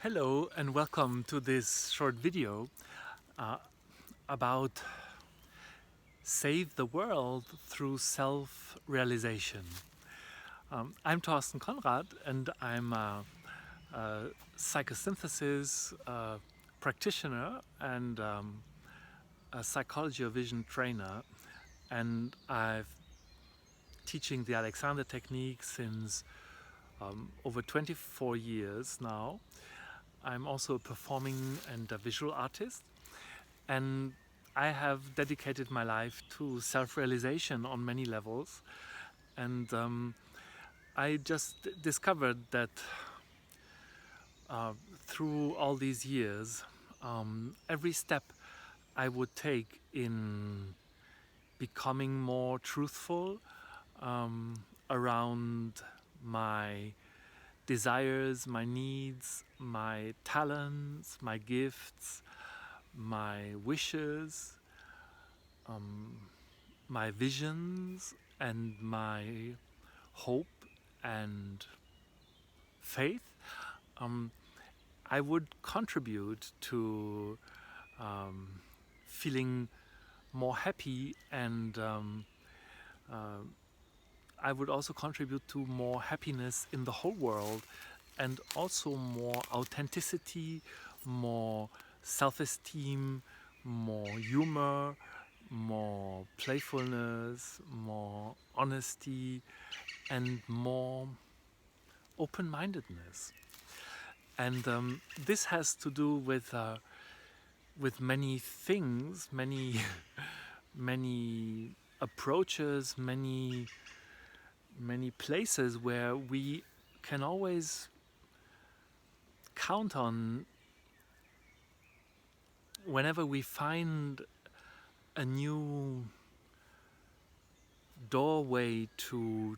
Hello and welcome to this short video about save the world through self-realization. I'm Torsten Konrad and I'm a psychosynthesis practitioner and a psychology of vision trainer, and I've teaching the Alexander technique since over 24 years now. I'm also a performing and a visual artist, and I have dedicated my life to self-realization on many levels. And I just discovered that through all these years, every step I would take in becoming more truthful around my desires, my needs, my talents, my gifts, my wishes, my visions, and my hope and faith, I would contribute to feeling more happy, and I would also contribute to more happiness in the whole world, and also more authenticity, more self-esteem, more humor, more playfulness, more honesty, and more open-mindedness. And this has to do with many things, many many approaches, many places where we can always count on whenever we find a new doorway to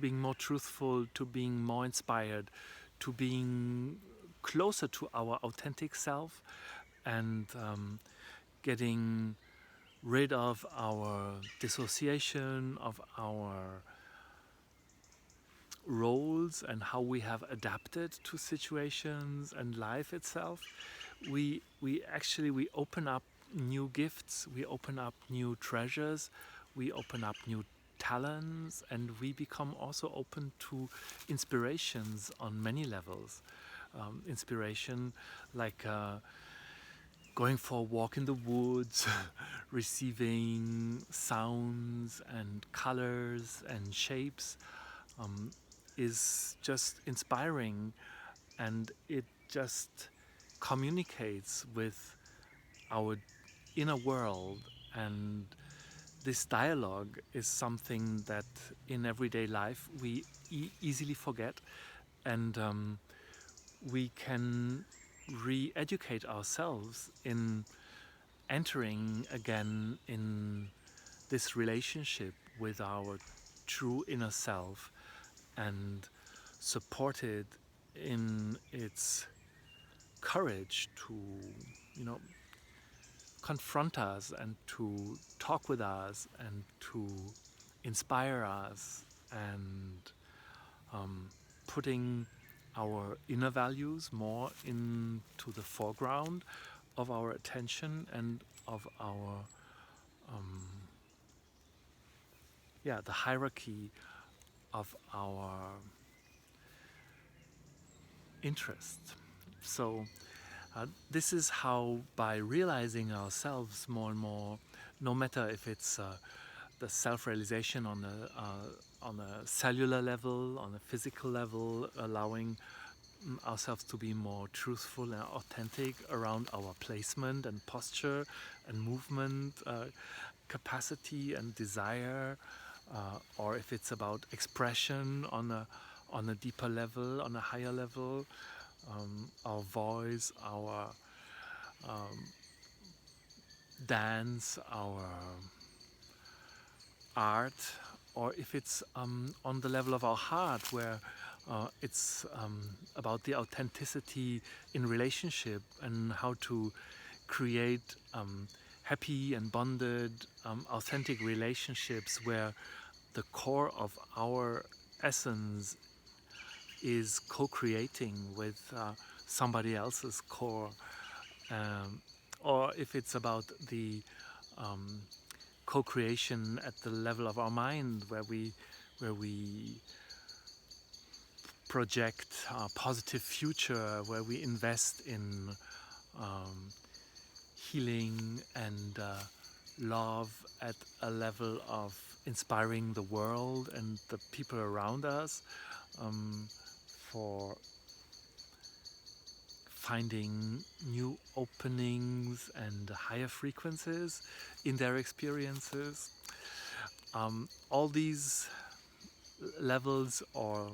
being more truthful, to being more inspired, to being closer to our authentic self, and getting rid of our dissociation, of our roles and how we have adapted to situations and life itself. We open up new gifts, we open up new treasures, we open up new talents, and we become also open to inspirations on many levels. Inspiration like going for a walk in the woods, receiving sounds and colors and shapes, is just inspiring, and it just communicates with our inner world. And this dialogue is something that in everyday life we easily forget, and we can re-educate ourselves in entering again in this relationship with our true inner self, and support it in its courage to, confront us and to talk with us and to inspire us, and putting our inner values more into the foreground of our attention and of our the hierarchy of our interest. So this is how, by realizing ourselves more and more, no matter if it's the self-realization on a cellular level, on a physical level, allowing ourselves to be more truthful and authentic around our placement and posture and movement capacity and desire, or if it's about expression on a deeper level, on a higher level, our voice, our dance, our art, or if it's on the level of our heart, where it's about the authenticity in relationship and how to create happy and bonded, authentic relationships where the core of our essence is co-creating with somebody else's core, or if it's about the co-creation at the level of our mind, where we project a positive future, where we invest in healing and love at a level of inspiring the world and the people around us, for finding new openings and higher frequencies in their experiences. All these levels or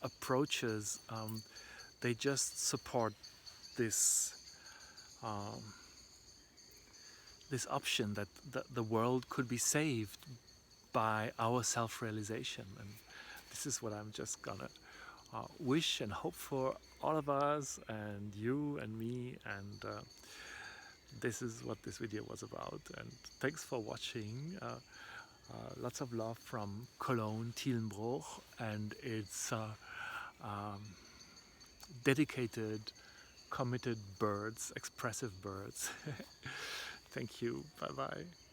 approaches, they just support this this option that the world could be saved by our self-realization. And this is what I'm just gonna wish and hope for all of us, and you and me, and this is what this video was about. And thanks for watching. Lots of love from Cologne, Thielenbruch, and its dedicated, committed birds, expressive birds. Thank you. Bye-bye.